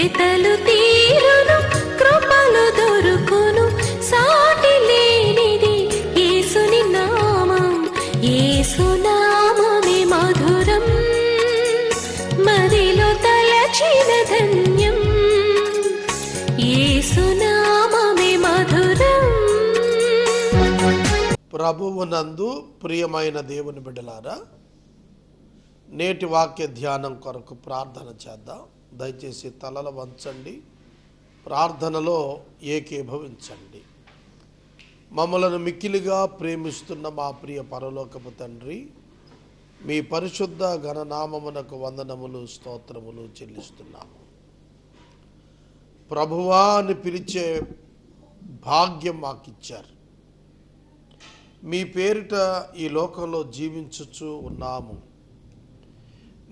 వెతలు తీరును కృపలు దొరుకును సాటి లేనిది యేసుని నామం యేసునామమే మధురం మదిలో తలచిన ధన్యం యేసునామమే మధురం. ప్రభువునందు ప్రియమైన దేవుని బిడ్డలారా, నేటి వాక్య ధ్యానం కొరకు ప్రార్థన చేద్దాం. దయచేసి తలలు వంచండి, ప్రార్థనలో ఏకీభవించండి. మమ్మలను మిక్కిలిగా ప్రేమిస్తున్న మా ప్రియ పరలోకపు తండ్రి, మీ పరిశుద్ధ ఘననామమునకు వందనములు స్తోత్రములు చెల్లిస్తున్నాము. ప్రభువా అని పిలిచే భాగ్యం మాకిచ్చారు. మీ పేరిట ఈ లోకంలో జీవించుచు ఉన్నాము.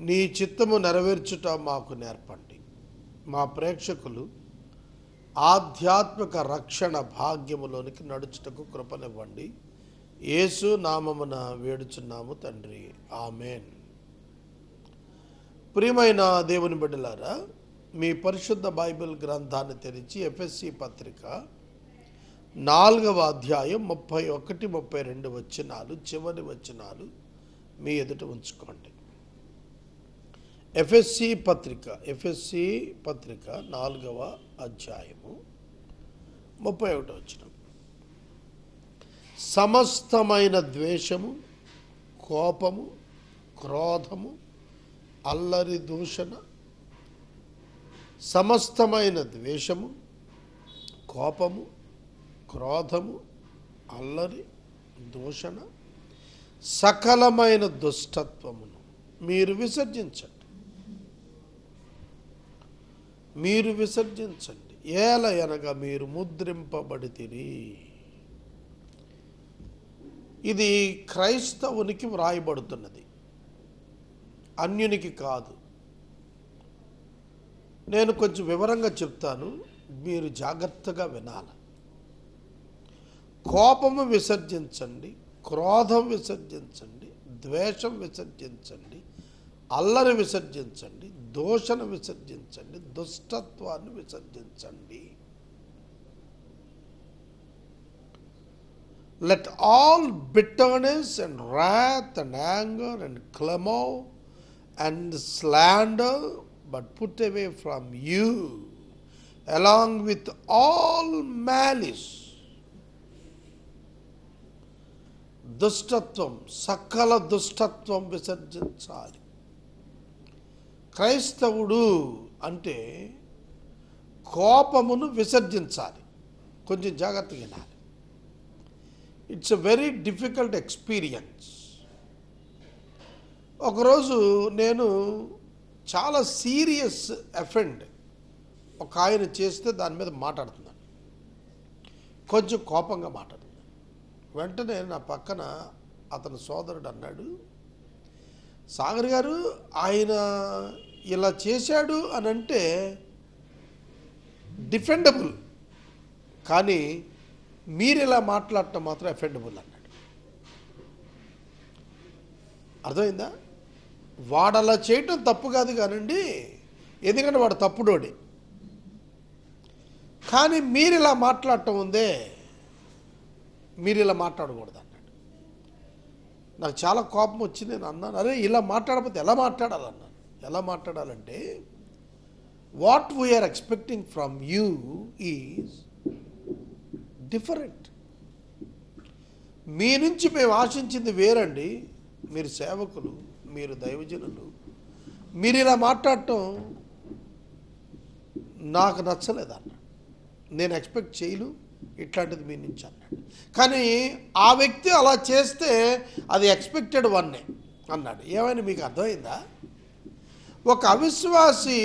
నీ చిత్తము నెరవేర్చుట మాకు నేర్పండి. మా ప్రేక్షకులు ఆధ్యాత్మిక రక్షణ భాగ్యములోనికి నడుచుటకు కృపనివ్వండి. యేసు నామమున వేడుచున్నాము తండ్రి, ఆమెన్. ప్రియమైన దేవుని బిడ్డలారా, మీ పరిశుద్ధ బైబిల్ గ్రంథాన్ని తెరిచి ఎఫెసీ పత్రిక 4వ అధ్యాయం 31, 32 వచనాలు, చివరి వచనాలు మీ ఎదుట ఉంచుకోండి. ఎఫెసీ పత్రిక 4వ అధ్యాయము 31 వచనం. సమస్తమైన ద్వేషము, కోపము, క్రోధము, అల్లరి దూషణ, సమస్తమైన ద్వేషము, కోపము, క్రోధము, అల్లరి దూషణ, సకలమైన దుష్టత్వమును మీరు విసర్జించండి. ఏలయనగా మీరు ముద్రింపబడితిరి. ఇది క్రైస్తవునికి వ్రాయబడుతున్నది, అన్యునికి కాదు. నేను కొంచెం వివరంగా చెప్తాను, మీరు జాగ్రత్తగా వినాలి. కోపము విసర్జించండి, క్రోధం విసర్జించండి, ద్వేషం విసర్జించండి, అల్లరి విసర్జించండి, దోషణ విసర్జించండి, దుష్టత్వాన్ని విసర్జించండి. Let all bitterness and wrath and anger and clamor and slander but put away from you along with all malice. దుష్టత్వం, సకల దుష్టత్వం విసర్జించాలి. క్రైస్తవుడు అంటే కోపమును విసర్జించాలి. కొంచెం జాగ్రత్తగా వినాలి. It's a very difficult experience. ఒకరోజు నేను చాలా సీరియస్ అఫెండ్ ఒక ఆయన చేస్తే దాని మీద మాట్లాడుతున్నాను. కొంచెం కోపంగా మాట్లాడుతున్నాను. వెంటనే నా పక్కన అతని సోదరుడు అన్నాడు, సాగర్ గారు, ఆయన ఇలా చేశాడు అని అంటే డిఫెండబుల్, కానీ మీరు ఇలా మాట్లాడటం మాత్రం అఫెండబుల్ అన్నాడు. అర్థమైందా? వాడు అలా చేయటం తప్పు కాదు కానండి, ఎందుకంటే వాడు తప్పుడోడే. కానీ మీరు ఇలా మాట్లాడటం ఉందే, మీరు ఇలా మాట్లాడకూడదు అన్నాడు. నాకు చాలా కోపం వచ్చింది. నేను అన్నాను, అరే ఇలా మాట్లాడకపోతే ఎలా మాట్లాడాలన్నాను. ఎలా మాట్లాడాలంటే, what we are expecting from you is different. మీ నుంచి మేము ఆశించింది వేరండి. మీరు సేవకులు, మీరు దైవజనులు, మీరు ఇలా మాట్లాడటం నాకు నచ్చలేదు అన్నాడు. నేను ఎక్స్పెక్ట్ చేయను ఇట్లాంటిది మీ నుంచి అన్నాడు. కానీ ఆ వ్యక్తి అలా చేస్తే అది ఎక్స్పెక్టెడ్ వన్నే అన్నాడు. ఏమైనా మీకు అర్థమైందా? ఒక అవిశ్వాసి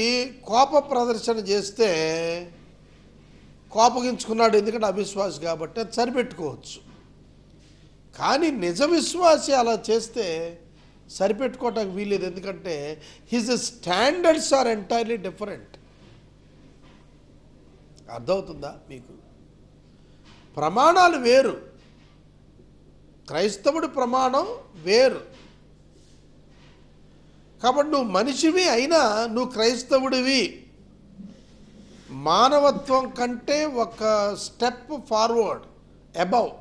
కోప ప్రదర్శన చేస్తే కోపగించుకున్నాడు, ఎందుకంటే అవిశ్వాసి కాబట్టి అది సరిపెట్టుకోవచ్చు. కానీ నిజ విశ్వాసి అలా చేస్తే సరిపెట్టుకోవటానికి వీలేదు, ఎందుకంటే his standards are entirely different. అర్థమవుతుందా మీకు? ప్రమాణాలు వేరు, క్రైస్తవుడి ప్రమాణం వేరు. కాబట్టి నువ్వు మనిషివి అయినా నువ్వు క్రైస్తవుడివి మానవత్వం కంటే ఒక step forward above.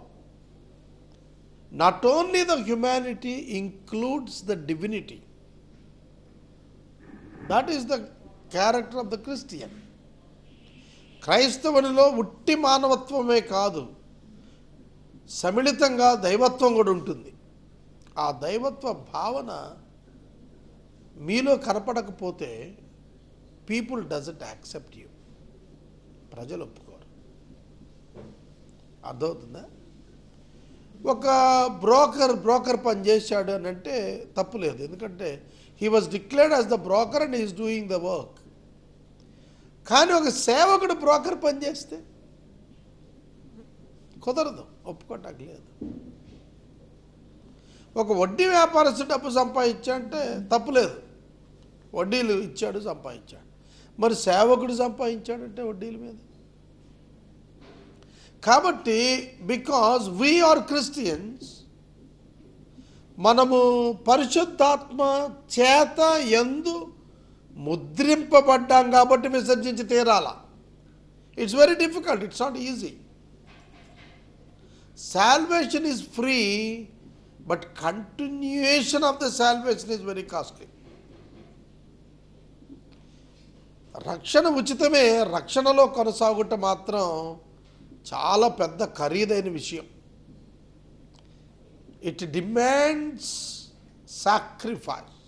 Not only the humanity includes the divinity. That is the character of the Christian. క్రైస్తవునిలో ఉట్టి మానవత్వమే కాదు, సమిళితంగా దైవత్వం కూడా ఉంటుంది. ఆ దైవత్వ భావన మీలో కనపడకపోతే పీపుల్ డజంట్ యాక్సెప్ట్ యూ, ప్రజలు ఒప్పుకోరు. అర్థమవుతుందా? ఒక బ్రోకర్ పని చేశాడు అని అంటే తప్పు లేదు, ఎందుకంటే he was declared as the broker and is doing the work. కానీ ఒక సేవకుడు బ్రోకర్ పని చేస్తే కుదరదు, ఒప్పుకోవటానికి లేదు. ఒక వడ్డీ వ్యాపారస్తు డబ్బు సంపాదించాడంటే తప్పులేదు, వడ్డీలు ఇచ్చాడు సంపాదించాడు. మరి సేవకుడు సంపాదించాడంటే వడ్డీల మీద. కాబట్టి బికాజ్ వీ ఆర్ క్రిస్టియన్స్, మనము పరిశుద్ధాత్మ చేత యందు ముద్రింపబడ్డాం కాబట్టి విసర్జించి తీరాల. It's very difficult, it's not easy. Salvation is free, but continuation of the salvation is very costly. రక్షణ ఉచితమే, రక్షణలో కొనసాగుట మాత్రం చాలా పెద్ద ఖరీదైన విషయం. It demands sacrifice,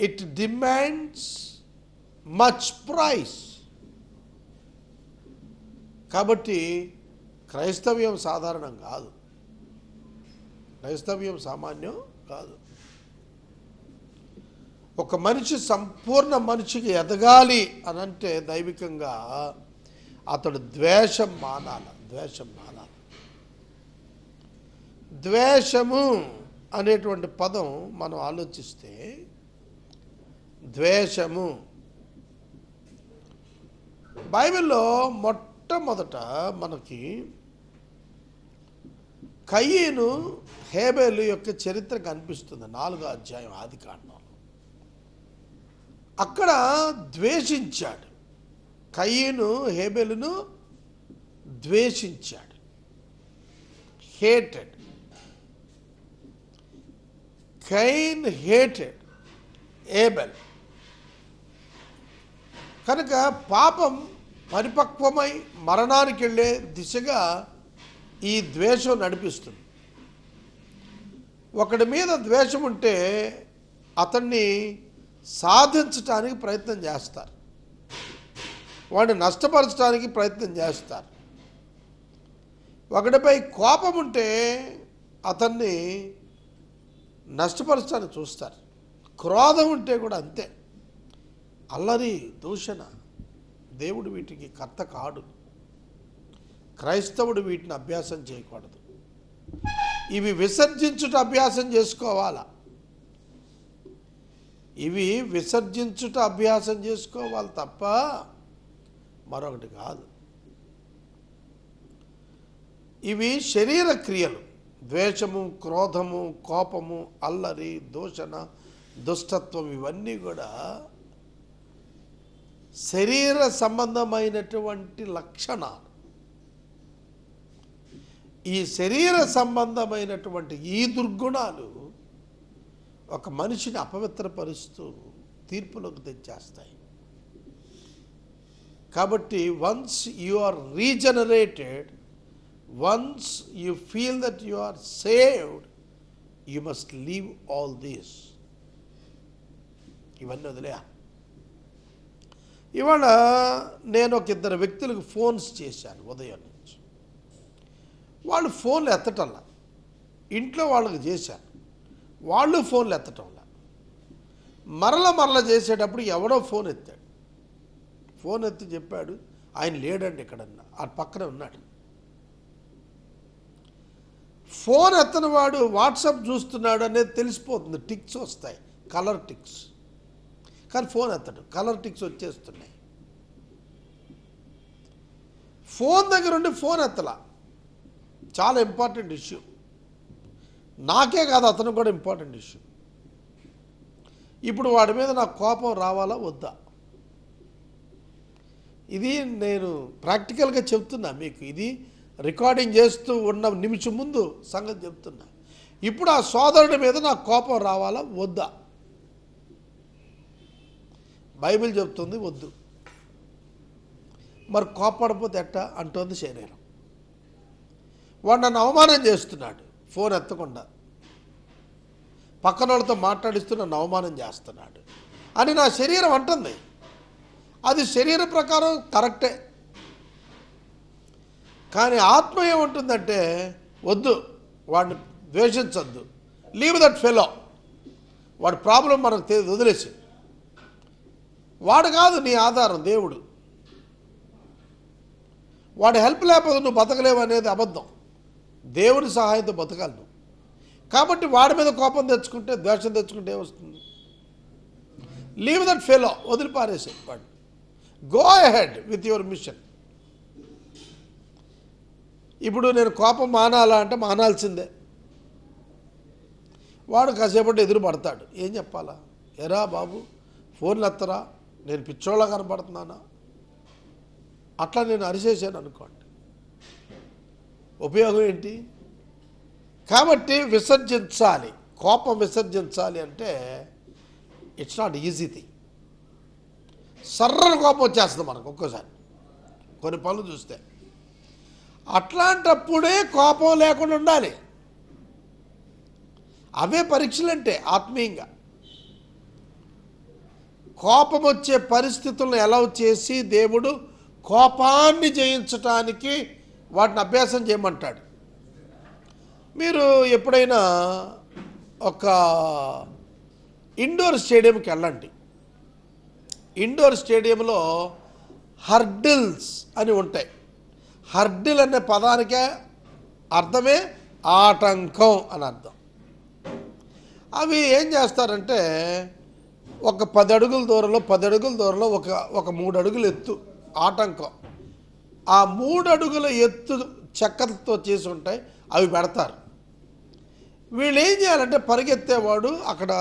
it demands much price. కాబట్టి క్రైస్తవ్యం సాధారణం కాదు, క్రైస్తవ్యం సామాన్యం కాదు. ఒక మనిషి సంపూర్ణ మనిషికి ఎదగాలి అనంటే దైవికంగా అతడు ద్వేషం మానాలి. ద్వేషము అనేటువంటి పదం మనం ఆలోచిస్తే, ద్వేషము బైబిల్లో మొట్టమొదట మనకి కయీను హేబేలు యొక్క చరిత్ర కనిపిస్తుంది 4వ అధ్యాయం ఆదికాండంలో. అక్కడ ద్వేషించాడు, కయీను హేబెలును ద్వేషించాడు. Hated, Cain hated Abel. కనుక పాపం పరిపక్వమై మరణానికి వెళ్ళే దిశగా ఈ ద్వేషం నడిపిస్తుంది. ఒకడి మీద ద్వేషం ఉంటే అతన్ని సాధించటానికి ప్రయత్నం చేస్తారు, వాడిని నష్టపరచడానికి ప్రయత్నం చేస్తారు. ఒకటిపై కోపం ఉంటే అతన్ని నష్టపరచడానికి చూస్తారు. క్రోధం ఉంటే కూడా అంతే. అల్లరి, దూషణ, దేవుడు వీటికి కర్త కాడు. క్రైస్తవుడు వీటిని అభ్యాసం చేయకూడదు. ఇవి విసర్జించుట అభ్యాసం చేసుకోవాలా, ఇవి విసర్జించుట అభ్యాసం చేసుకోవాలి తప్ప మరొకటి కాదు. ఇవి శరీర క్రియలు. ద్వేషము, క్రోధము, కోపము, అల్లరి, దూషణ, దుష్టత్వం ఇవన్నీ కూడా శరీర సంబంధమైనటువంటి లక్షణాలు. ఈ శరీర సంబంధమైనటువంటి ఈ దుర్గుణాలు ఒక మనిషిని అపవిత్రపరుస్తూ తీర్పులోకి తెచ్చేస్తాయి. కాబట్టి once you are regenerated, once you feel that you are saved, you must leave all these. ఇవన్నీ వదిలేయా. ఇవాళ నేను ఒక 2 వ్యక్తులకు ఫోన్స్ చేశాను ఉదయం నుంచి. వాళ్ళు ఫోన్లు ఎత్తటంలా. ఇంట్లో వాళ్ళకి చేశాను, వాళ్ళు ఫోన్లు ఎత్తటంలా. మరల చేసేటప్పుడు ఎవడో ఫోన్ ఎత్తాడు. ఫోన్ ఎత్తి చెప్పాడు, ఆయన లేడండి ఎక్కడన్నా, ఆ పక్కనే ఉన్నాడు. ఫోన్ ఎత్తని వాడు వాట్సాప్ చూస్తున్నాడు అనేది తెలిసిపోతుంది, టిక్స్ వస్తాయి, కలర్ టిక్స్. కానీ ఫోన్ ఎత్తడు, కలర్ టిక్స్ వచ్చేస్తున్నాయి. ఫోన్ దగ్గర ఉండి ఫోన్ ఎత్తలా. చాలా ఇంపార్టెంట్ ఇష్యూ. నాకే కాదు, అతను కూడా ఇంపార్టెంట్ ఇష్యూ. ఇప్పుడు వాడి మీద నాకు కోపం రావాలా వద్దా? ఇది నేను ప్రాక్టికల్గా చెప్తున్నా మీకు. ఇది రికార్డింగ్ చేస్తూ ఉన్న నిమిషం ముందు సంగతి చెప్తున్నా. ఇప్పుడు ఆ సోదరుడి మీద నాకు కోపం రావాలా వద్దా? బైబిల్ చెప్తుంది వద్దు. మరి కోపపడిపోతే ఎట్టా అంటోంది శరీరం. వాడు నన్ను అవమానం చేస్తున్నాడు, ఫోన్ ఎత్తకుండా పక్కన వాళ్ళతో మాట్లాడిస్తూ నన్ను అవమానం చేస్తున్నాడు అని నా శరీరం అంటుంది. అది శరీర ప్రకారం కరెక్టే. కానీ ఆత్మ ఏముంటుందంటే వద్దు, వాడిని ద్వేషించద్దు, లీవ్ దట్ ఫెలో, వాడి ప్రాబ్లం మనకు వదిలేసి. వాడు కాదు నీ ఆధారం, దేవుడు. వాడి హెల్ప్ లేకపోతే నువ్వు బతకలేవు అనేది అబద్ధం. దేవుడి సహాయంతో బతకాలి నువ్వు. కాబట్టి వాడి మీద కోపం తెచ్చుకుంటే, ద్వేషం తెచ్చుకుంటే ఏమొస్తుంది? లీవ్ దట్ ఫెలో, వదిలిపారేసే వాడు. Go ahead with your mission. ఇప్పుడు నేను కోపం మానాలా అంటే మానాల్సిందే. వాడు కాసేపటి ఎదురు పడతాడు, ఏం చెప్పాలా? ఎరా బాబు ఫోన్లు ఎత్తరా, నేను పిచ్చోళ్ళ కనపడుతున్నానా? అట్లా నేను అరిసేసాను అనుకోండి, ఉపయోగం ఏంటి? కాబట్టి విసర్జించాలి, కోపం విసర్జించాలి అంటే ఇట్స్ నాట్ ఈజీ థింగ్. సర్రని కోపం వచ్చేస్తుంది మనకు ఒక్కోసారి కొన్ని పనులు చూస్తే. అట్లాంటప్పుడే కోపం లేకుండా ఉండాలి. అవే పరీక్షలు అంటే ఆత్మీయంగా. కోపం వచ్చే పరిస్థితులను ఎలా చేసి దేవుడు కోపాన్ని జయించటానికి వాటిని అభ్యాసం చేయమంటాడు. మీరు ఎప్పుడైనా ఒక ఇండోర్ స్టేడియంకి వెళ్ళండి. ఇండోర్ స్టేడియంలో హర్డిల్స్ అని ఉంటాయి. హర్డిల్ అనే పదానికే అర్థమే ఆటంకం అని అర్థం. అవి ఏం చేస్తారంటే ఒక 10 అడుగుల దూరంలో 10 అడుగుల దూరంలో ఒక 3 అడుగులు ఎత్తు ఆటంకం. ఆ 3 అడుగుల ఎత్తు చెక్కతో చేసి ఉంటాయి, అవి పెడతారు. వీళ్ళు ఏం చేయాలంటే పరిగెత్తేవాడు అక్కడ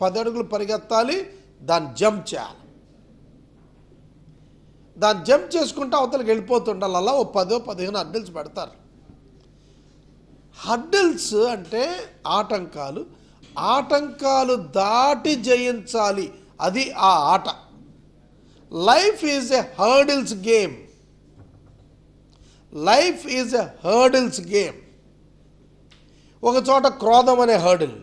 10 అడుగులు పరిగెత్తాలి, దాన్ని జంప్ చేయాలి. దాన్ని జంప్ చేసుకుంటూ అవతలకి వెళ్ళిపోతుండాలి. అలా ఓ 10-15 హర్డిల్స్ పెడతారు. హర్డిల్స్ అంటే ఆటంకాలు. ఆటంకాలు దాటి జయించాలి, అది ఆ ఆట. Life is a hurdles game. Life is a hurdles game. ఒక చోట క్రోధం అనే హర్డిల్,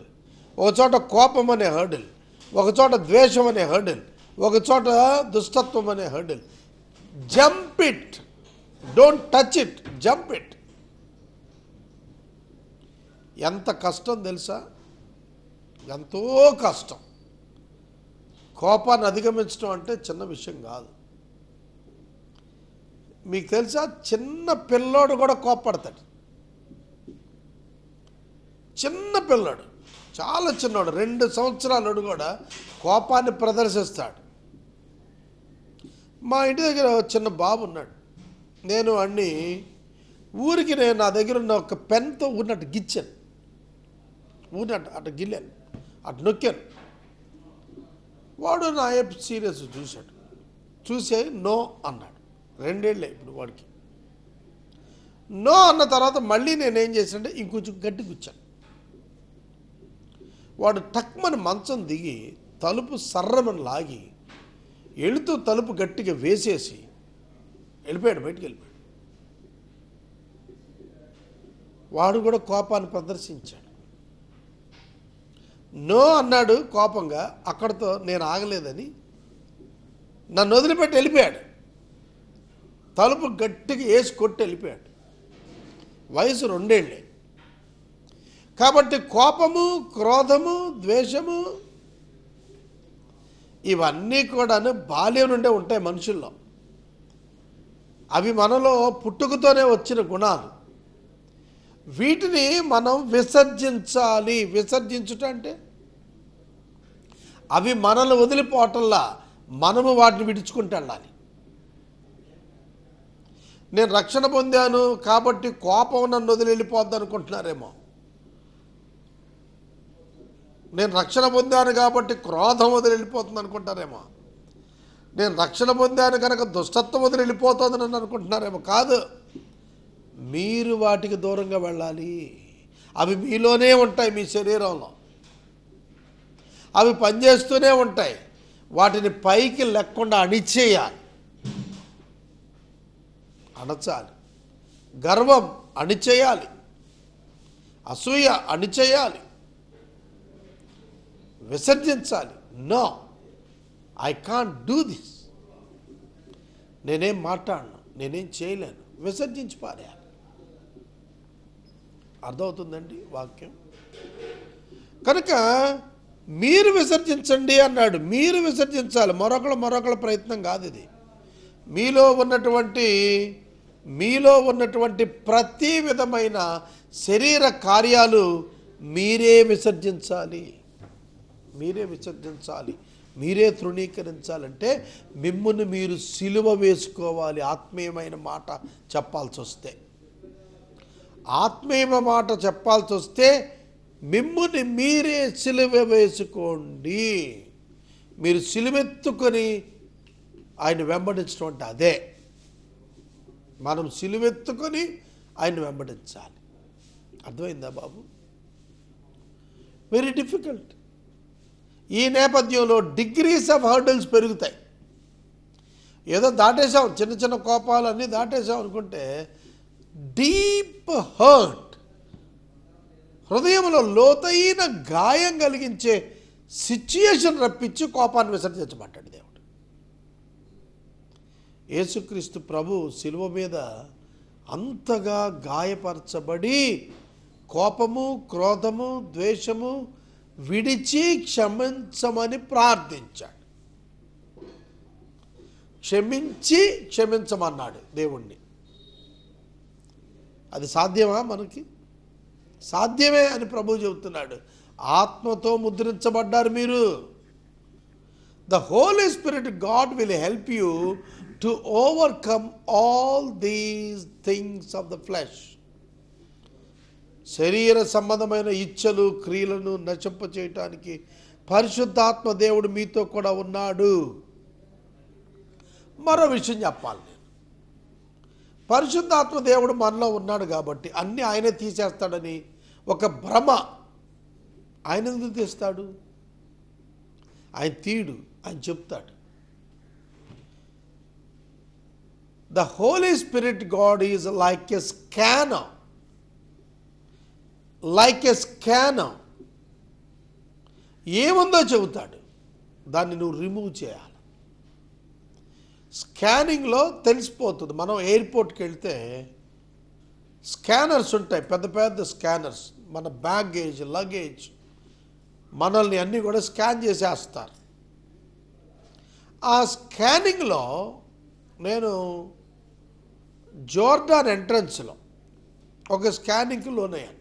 ఒక చోట కోపం అనే హర్డిల్, ఒక చోట ద్వేషం అనే హర్డిల్, ఒక చోట దుష్టత్వం అనే hurdle. Jump it, don't touch it, jump it. ఎంత కష్టం తెలుసా? ఎంతో కష్టం. కోపాన్ని అధిగమించడం అంటే చిన్న విషయం కాదు. మీకు తెలుసా, చిన్న పిల్లోడు కూడా కోప్పడతాడు. చిన్న పిల్లోడు, చాలా చిన్నోడు, 2 సంవత్సరాలోడు కూడా కోపాన్ని ప్రదర్శిస్తాడు. మా ఇంటి దగ్గర చిన్న బాబు ఉన్నాడు. నేను అన్ని ఊరికి నా దగ్గర ఉన్న ఒక పెన్తో ఊరినట్టు గిచ్చాను, ఊరినట్టు అటు గిల్లాను, అటు నొక్కాను. వాడు నా సీరియస్ చూశాడు, చూసే నో అన్నాడు. 2 ఏళ్ళే ఇప్పుడు వాడికి. నో అన్న తర్వాత మళ్ళీ నేనేం చేశానంటే ఇంకొంచెం గట్టి గుచ్చాను. వాడు టక్మని మంచం దిగి తలుపు సర్రమని లాగి వెళుతూ తలుపు గట్టిగా వేసేసి వెళ్ళిపోయాడు, బయటికి వెళ్ళిపోయాడు. వాడు కూడా కోపాన్ని ప్రదర్శించాడు. నో అన్నాడు కోపంగా. అక్కడితో నేను ఆగలేదని నన్ను వదిలిపెట్టి వెళ్ళిపోయాడు. తలుపు గట్టిగా వేసి కొట్టి వెళ్ళిపోయాడు. వయసు 2 ఏళ్ళే. కాబట్టి కోపము, క్రోధము, ద్వేషము ఇవన్నీ కూడాను బాల్యం నుండే ఉంటాయి మనుషుల్లో. అవి మనలో పుట్టుకతోనే వచ్చిన గుణాలు. వీటిని మనం విసర్జించాలి. విసర్జించుట అంటే అవి మనల్ని వదిలిపోవటంలా మనము వాటిని విడుచుకుంటూ వెళ్ళాలి. నేను రక్షణ పొందాను కాబట్టి కోపం నన్ను వదిలి వెళ్ళిపోద్ది అనుకుంటున్నారేమో. నేను రక్షణ పొందాను కాబట్టి క్రోధం వదిలి వెళ్ళిపోతుంది అనుకుంటారేమో. నేను రక్షణ పొందాను కనుక దుష్టత్వం వదిలి వెళ్ళిపోతుందని నన్ను అనుకుంటున్నారేమో. కాదు, మీరు వాటికి దూరంగా వెళ్ళాలి. అవి మీలోనే ఉంటాయి, మీ శరీరంలో అవి పనిచేస్తూనే ఉంటాయి. వాటిని పైకి లేకుండా అణిచేయాలి, అణచాలి. గర్వం అణిచేయాలి, అసూయ అణిచేయాలి, విసర్జించాలి. No, I can't do this. నేనేం మాట్లాడను, నేనేం చేయలేను, విసర్జించి పారేయాలి. అర్థమవుతుందండి వాక్యం? కనుక మీరు విసర్జించండి అన్నాడు. మీరు విసర్జించాలి, మరొకళ్ళ ప్రయత్నం కాదు ఇది. మీలో ఉన్నటువంటి ప్రతి విధమైన శరీర కార్యాలు మీరే విసర్జించాలి, మీరే తృణీకరించాలంటే మిమ్మును మీరు సిలువ వేసుకోవాలి. ఆత్మీయమైన మాట చెప్పాల్సి వస్తే, మిమ్ముని మీరే సిలువ వేసుకోండి. మీరు సిలువెత్తుకొని ఆయన వెంబడించడం అంటే అదే. మనం సిలువెత్తుకొని ఆయన వెంబడించాలి. అర్థమైందా బాబు? Very difficult. ఈ నేపథ్యంలో డిగ్రీస్ ఆఫ్ హర్డల్స్ పెరుగుతాయి. ఏదో దాటేసాం, చిన్న చిన్న కోపాలు అన్నీ దాటేసాం అనుకుంటే డీప్ హర్ట్, హృదయంలో లోతైన గాయం కలిగించే సిచ్యుయేషన్ రప్పించి కోపాన్ని విసర్జించమంటాడు దేవుడు. యేసుక్రీస్తు ప్రభు శిలువ మీద అంతగా గాయపరచబడి కోపము, క్రోధము, ద్వేషము విడిచి క్షమించమని ప్రార్థించాడు. క్షమించమన్నాడు దేవుణ్ణి. అది సాధ్యమా మనకి? సాధ్యమే అని ప్రభు చెబుతున్నాడు. ఆత్మతో ముద్రించబడ్డారు మీరు. The holy spirit God will help you to overcome all these things of the flesh. శరీర సంబంధమైన ఇచ్చలు, క్రియలను నశింప చేయటానికి పరిశుద్ధాత్మ దేవుడు మీతో కూడా ఉన్నాడు. మరో విషయం చెప్పాలి, నేను పరిశుద్ధాత్మ దేవుడు మనలో ఉన్నాడు కాబట్టి అన్నీ ఆయనే తీసేస్తాడని ఒక భ్రమ. ఆయన ఎందుకు తీస్తాడు? ఆయన తీడు, ఆయన చెప్తాడు. The holy spirit God is like a scanner. ఏముందో చెబుతాడు, దాన్ని నువ్వు రిమూవ్ చేయాలి. స్కానింగ్లో తెలిసిపోతుంది. మనం ఎయిర్పోర్ట్కి వెళ్తే స్కానర్స్ ఉంటాయి, పెద్ద పెద్ద స్కానర్స్. మన బ్యాగేజ్, లగేజ్, మనల్ని అన్నీ కూడా స్కాన్ చేసేస్తారు. ఆ స్కానింగ్లో నేను జోర్డాన్ ఎంట్రన్స్లో ఒక స్కానింగ్కి లోనయ్యాను.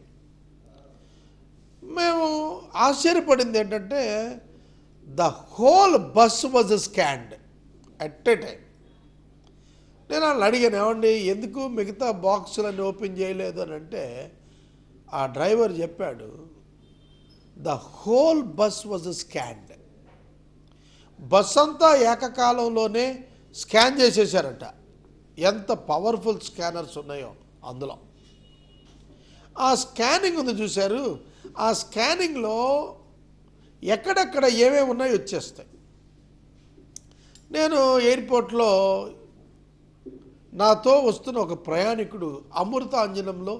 మేము ఆశ్చర్యపడింది ఏంటంటే the whole bus was scanned at a time. నేను వాళ్ళు అడిగాను, ఏమండి ఎందుకు మిగతా బాక్సులన్నీ ఓపెన్ చేయలేదు అని అంటే ఆ డ్రైవర్ చెప్పాడు, the whole bus was scanned. Bus అంతా ఏకకాలంలోనే స్కాన్ చేసేసారట. ఎంత పవర్ఫుల్ స్కానర్స్ ఉన్నాయో అందులో. ఆ స్కానింగ్ ఉంది చూశారు, ఆ స్కానింగ్లో ఎక్కడెక్కడ ఏమేమి ఉన్నాయో వచ్చేస్తాయి. నేను ఎయిర్పోర్ట్లో నాతో వస్తున్న ఒక ప్రయాణికుడు అమృతాంజనంలో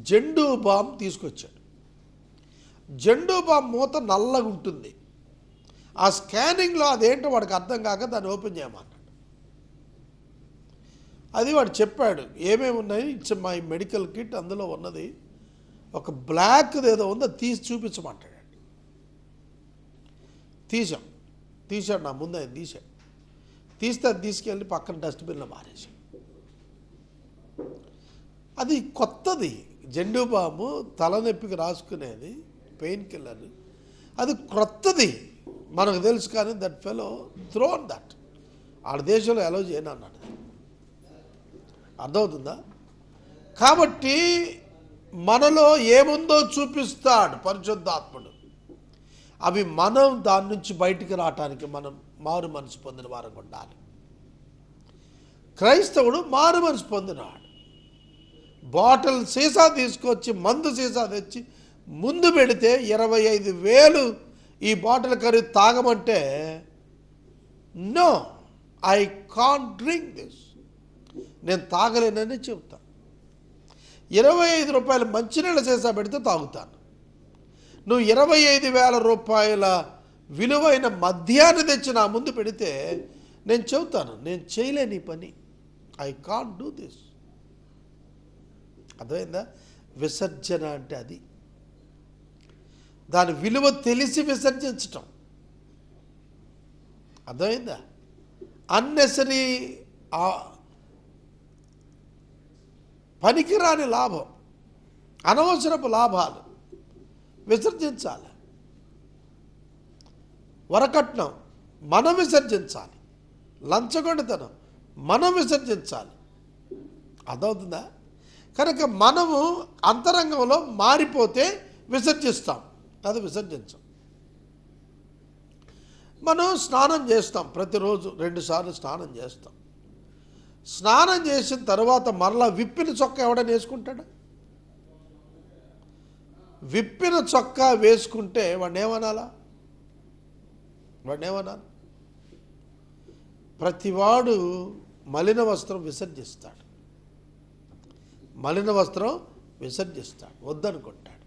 జెండు బామ్ తీసుకొచ్చాడు. జెండు బామ్ మూత నల్లగా ఉంటుంది. ఆ స్కానింగ్లో అదేంటో వాడికి అర్థం కాక దాన్ని ఓపెన్ చేయమన్నాడు. అది వాడు చెప్పాడు ఏమేమి ఉన్నాయి. ఇట్స్ మై మెడికల్ కిట్, అందులో ఉన్నది ఒక బ్లాక్ది ఏదో ఉందో తీసి చూపించమంటాడు. తీశాడు నా ముందు ఆయన తీస్తే అది తీసుకెళ్ళి పక్కన డస్ట్బిన్లో మారేశాడు. అది కొత్తది జెండు బాము, తలనొప్పికి రాసుకునేది, పెయిన్ కిల్లర్. అది క్రొత్తది మనకు తెలుసు, కానీ దట్ ఫెలో థ్రోన్ దట్. ఆడ దేశంలో అలౌ చేయను అన్నాడు. అర్థమవుతుందా? కాబట్టి మనలో ఏముందో చూపిస్తాడు పరిశుద్ధాత్ముడు. అవి మనం దాని నుంచి బయటికి రావటానికి మనం మారు మనసు పొందిన వారికి ఉండాలి. క్రైస్తవుడు మారు మనసు పొందినాడు. బాటిల్ సీసా తీసుకొచ్చి మందు సీసా తెచ్చి ముందు పెడితే 25,000 ఈ బాటిల్ ఖరీదు తాగమంటే no, I can't drink this, నేను తాగలేనని చెబుతాను. 25 రూపాయలు మంచినీళ్ళ సీసా పెడితే తాగుతాను. నువ్వు 25,000 రూపాయల విలువైన మద్యాన్ని తెచ్చి నా ముందు పెడితే నేను చెబుతాను, నేను చేయలేని పని, ఐ కాంట్ డూ దిస్. అర్థమైందా? విసర్జన అంటే అది. దాని విలువ తెలిసి విసర్జించటం. అర్థమైందా? అన్నెసరీ పనికిరాని లాభం, అనవసరపు లాభాలు విసర్జించాలి. వరకట్నం మనం విసర్జించాలి. లంచగొండితనం మనం విసర్జించాలి. అర్థమవుతుందా? కనుక మనము అంతరంగంలో మారిపోతే విసర్జిస్తాం, అది విసర్జించాం. మనం స్నానం చేస్తాం, ప్రతిరోజు 2 సార్లు స్నానం చేస్తాం. స్నానం చేసిన తర్వాత మరలా విప్పిన చొక్కా ఎవడని వేసుకుంటాడా? విప్పిన చొక్కా వేసుకుంటే వాడిని ఏమనాలా? ప్రతివాడు మలిన వస్త్రం విసర్జిస్తాడు, వద్దనుకుంటాడు.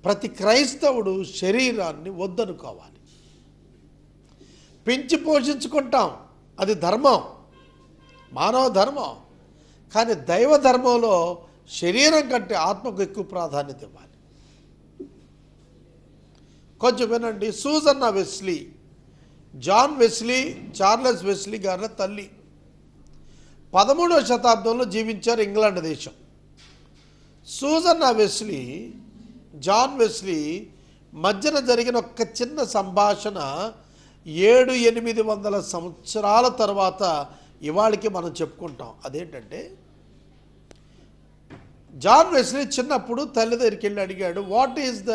ప్రతి క్రైస్తవుడు శరీరాన్ని వద్దనుకోవాలి. పెంచి పోషించుకుంటాం, అది ధర్మం, మానవ ధర్మం. కానీ దైవ ధర్మంలో శరీరం కంటే ఆత్మకు ఎక్కువ ప్రాధాన్యత ఇవ్వాలి. కొంచెం వినండి. Susanna Wesley, John Wesley, Charles Wesley గారి తల్లి 13వ శతాబ్దంలో జీవించారు ఇంగ్లాండ్ దేశం. సూజన్నా వెస్లీ, జాన్ వెస్లీ మధ్యన జరిగిన ఒక చిన్న సంభాషణ 700-800 సంవత్సరాల తర్వాత ఇవాళకి మనం చెప్పుకుంటాం. అదేంటంటే, జాన్ వెస్లీ చిన్నప్పుడు తల్లి దగ్గరికి వెళ్ళి అడిగాడు, what is the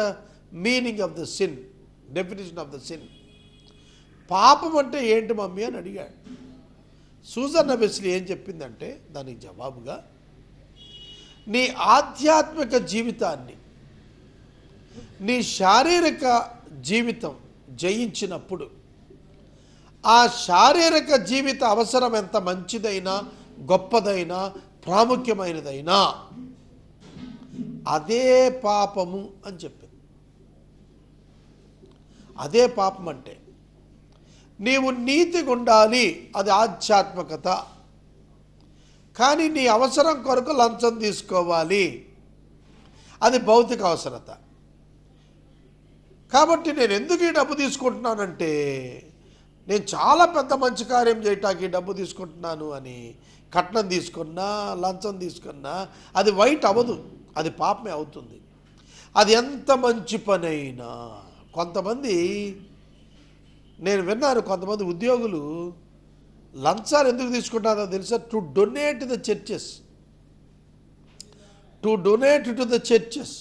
meaning of the sin, definition of the sin, పాపం అంటే ఏంటి మమ్మీ అని అడిగాడు. సూజన్నా వెస్లీ ఏం చెప్పిందంటే దానికి జవాబుగా, నీ ఆధ్యాత్మిక జీవితాన్ని నీ శారీరక జీవితం జయించినప్పుడు ఆ శారీరక జీవిత అవసరం ఎంత మంచిదైనా, గొప్పదైనా, ప్రాముఖ్యమైనదైనా అదే పాపము అని చెప్పింది. అదే పాపం అంటే నీవు నీతిగా ఉండాలి, అది ఆధ్యాత్మికత. కానీ నీ అవసరం కొరకు లంచం తీసుకోవాలి, అది భౌతిక అవసరత. కాబట్టి నేను ఎందుకు ఈ డబ్బు తీసుకుంటున్నానంటే, నేను చాలా పెద్ద మంచి కార్యం చేయటానికి డబ్బు తీసుకుంటున్నాను అని కట్నం తీసుకున్నా, లంచం తీసుకున్నా అది వైట్ అవ్వదు, అది పాపమే అవుతుంది. అది ఎంత మంచి పనైనా. కొంతమంది, నేను విన్నాను, కొంతమంది ఉద్యోగులు లంచాలు ఎందుకు తీసుకుంటారో తెలుసా? టు డొనేట్ ద చర్చెస్,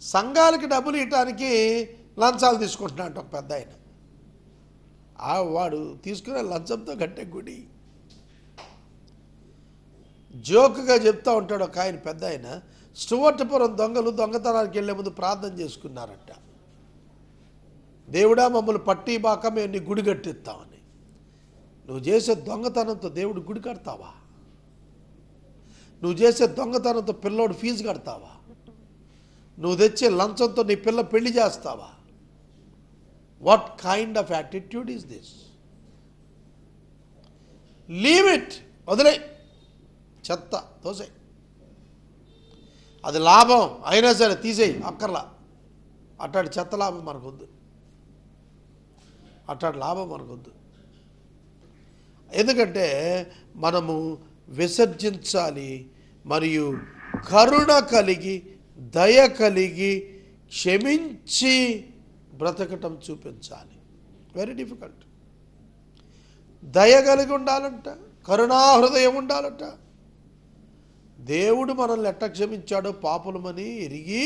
సంఘాలకి డబ్బులు ఇవ్వటానికి లంచాలు తీసుకుంటున్నాడు ఒక పెద్ద ఆయన. వాడు తీసుకునే లంచంతో కట్టే గుడి. జోక్గా చెప్తూ ఉంటాడు ఒక ఆయన, పెద్ద ఆయన, స్టువర్ట్పురం దొంగలు దొంగతనానికి వెళ్ళే ముందు ప్రార్థన చేసుకున్నారట, దేవుడా మమ్మల్ని పట్టి బాక మేము నీ గుడి కట్టిస్తామని. నువ్వు చేసే దొంగతనంతో దేవుడు గుడి కడతావా? నువ్వు చేసే దొంగతనంతో పిల్లోడు ఫీజు కడతావా? నువ్వు తెచ్చే లంచంతో నీ పిల్ల పెళ్లి చేస్తావా? What kind of attitude is this? Leave it, వదిలే, చెత్త తోసే. అది లాభం అయినా సరే తీసేయి, అక్కర్లా. అట్లాంటి చెత్త లాభం మనకొద్దు, అట్లాంటి లాభం మనకొద్దు. ఎందుకంటే మనము విసర్జించాలి, మరియు కరుణ కలిగి, దయ కలిగి, క్షమించి బ్రతకటం చూపించాలి. Very difficult. దయ కలిగి ఉండాలంట, కరుణా హృదయం ఉండాలంట. దేవుడు మనల్ని ఎట్ట క్షమించాడో పాపులమని ఎరిగి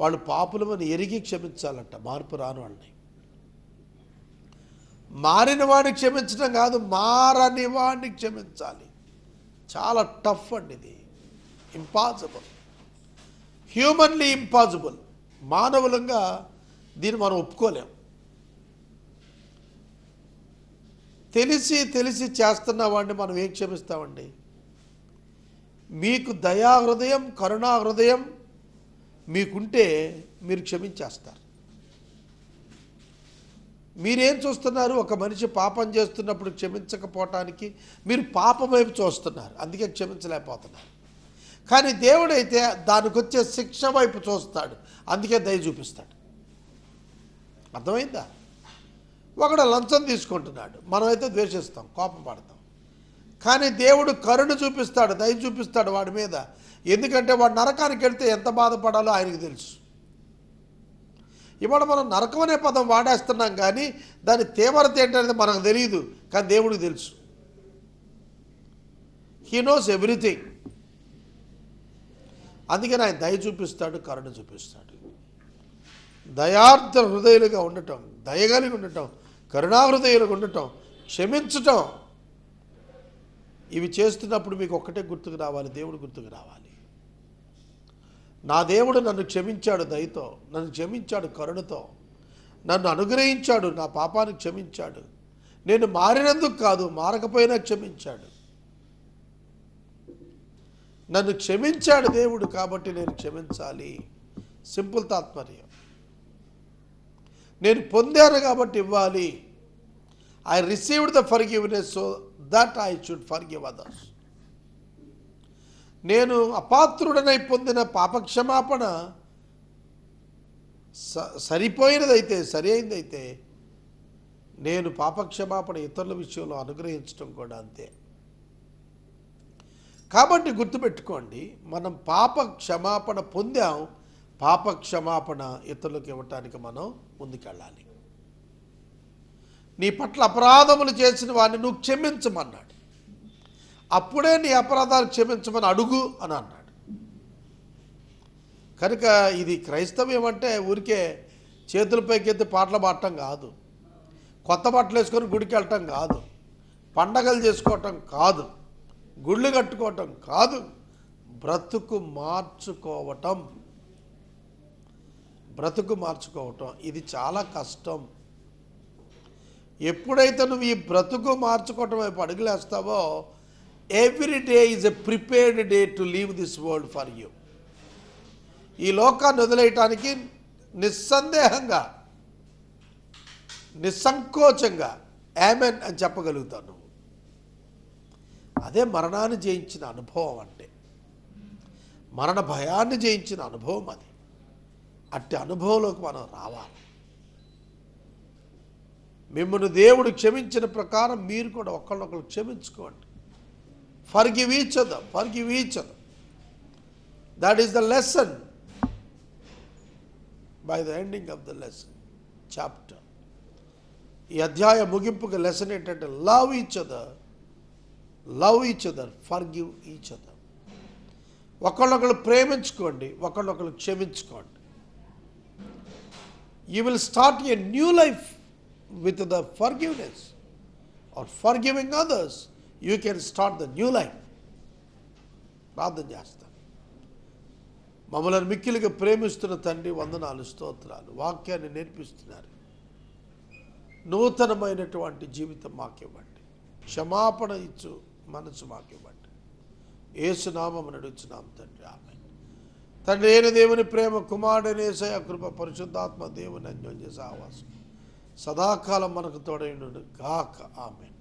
వాళ్ళు పాపులమని ఎరిగి క్షమించాలట, మార్పు రాని వాళ్ళని. మారిన వాడిని క్షమించడం కాదు, మారని వాడిని క్షమించాలి. చాలా టఫ్ అండి ఇది, ఇంపాసిబుల్, హ్యూమన్లీ ఇంపాసిబుల్. మానవులంగా దీన్ని మనం ఒప్పుకోలేం. తెలిసి తెలిసి చేస్తున్న వాడిని మనం ఏం క్షమిస్తామండి? మీకు దయా హృదయం, కరుణా హృదయం మీకుంటే మీరు క్షమించేస్తారు. మీరేం చూస్తున్నారు? ఒక మనిషి పాపం చేస్తున్నప్పుడు క్షమించకపోవటానికి మీరు పాపం వైపు చూస్తున్నారు, అందుకే క్షమించలేకపోతున్నారు. కానీ దేవుడైతే దానికి వచ్చే శిక్ష వైపు చూస్తాడు, అందుకే దయ చూపిస్తాడు. అర్థమైందా? ఒకడు లంచం తీసుకుంటున్నాడు, మనమైతే ద్వేషిస్తాం, కోపం పడతాం. కానీ దేవుడు కరుణ చూపిస్తాడు, దయ చూపిస్తాడు వాడి మీద. ఎందుకంటే వాడు నరకానికి వెళ్తే ఎంత బాధపడాలో ఆయనకు తెలుసు. ఇవాళ మనం నరకం అనే పదం వాడేస్తున్నాం, కానీ దాని తీవ్రత ఏంటనేది మనకు తెలియదు, కానీ దేవుడికి తెలుసు. He knows everything. అందుకని ఆయన దయ చూపిస్తాడు, కరుణ చూపిస్తాడు. దయార్థ హృదయులుగా ఉండటం, దయగలిగి ఉండటం, కరుణాహృదయులుగా ఉండటం, క్షమించటం, ఇవి చేస్తున్నప్పుడు మీకు ఒక్కటే గుర్తుకు రావాలి, దేవుడు గుర్తుకు రావాలి. నా దేవుడు నన్ను క్షమించాడు దయతో, నన్ను క్షమించాడు కరుణతో, నన్ను అనుగ్రహించాడు, నా పాపాన్ని క్షమించాడు. నేను మారినందుకు కాదు, మారకపోయినా క్షమించాడు. నన్ను క్షమించాడు దేవుడు, కాబట్టి నేను క్షమించాలి. సింపుల్ తాత్పర్యం. నేను పొందాను కాబట్టి ఇవ్వాలి. I received the forgiveness so that I should forgive others. నేను అపాత్రుడనై పొందిన పాపక్షమాపణ సరిపోయినదైతే, సరి అయిందైతే, నేను పాపక్షమాపణ ఇతరుల విషయంలో అనుగ్రహించడం కూడా అంతే. కాబట్టి గుర్తుపెట్టుకోండి, మనం పాప క్షమాపణ పొందాం, పాప క్షమాపణ ఇతరులకు ఇవ్వటానికి మనం ముందుకెళ్ళాలి. నీ పట్ల అపరాధములు చేసిన వాడిని నువ్వు క్షమించమన్నాడు. అప్పుడే నీ అపరాధాలు క్షమించమని అడుగు అని అన్నాడు. కనుక ఇది క్రైస్తవ్యం అంటే ఊరికే చేతులపైకెత్తి పాటలు పాడటం కాదు, కొత్త బట్టలు వేసుకొని గుడికి వెళ్ళటం కాదు, పండగలు చేసుకోవటం కాదు, గుళ్ళు కట్టుకోవటం కాదు, బ్రతుకు మార్చుకోవటం. బ్రతుకు మార్చుకోవటం ఇది చాలా కష్టం. ఎప్పుడైతే నువ్వు ఈ బ్రతుకు మార్చుకోవటం వైపు అడుగులేస్తావో, every day is a prepared day to leave this world for you. ఈ లోకాన్ని వదిలేయటానికి నిస్సందేహంగా, నిస్సంకోచంగా ఆమెన్ అని చెప్పగలుగుతావు నువ్వు. అదే మరణాన్ని జయించిన అనుభవం అంటే, మరణ భయాన్ని జయించిన అనుభవం అది. అట్టి అనుభవంలోకి మనం రావాలి. మిమ్మల్ని దేవుడు క్షమించిన ప్రకారం మీరు కూడా ఒకళ్ళొకరు క్షమించుకోండి. Forgive each other, forgive each other. That is the lesson by the ending of the lesson chapter. ఈ అధ్యాయ ముగింపుకి లెసన్ ఏంటంటే love each other, love each other, forgive each other. ఒకళ్ళొకరు ప్రేమించుకోండి, ఒకళ్ళొకరు క్షమించుకోండి. You will start a new life with the forgiveness or forgiving others. You can start the new life. ప్రార్థన చేస్తాను. మమ్మల్ని మిక్కిలిగా ప్రేమిస్తున్న తండ్రి, వందనాలు, స్తోత్రాలు. వాక్యాన్ని నేర్పిస్తున్నారు. నూతనమైనటువంటి జీవితం మాకివ్వండి. క్షమాపణ ఇచ్చు మనసు మాకివ్వండి. యేసు నామమున అడుగుచున్నాం తండ్రి, ఆమేన్. తండ్రి అయిన దేవుని ప్రేమ, కుమారుడైన యేసయ్య కృప, పరిశుద్ధాత్మ దేవుని అన్యోన్య సహవాసం సదాకాలం మనకు తోడైనను గాక. ఆమేన్.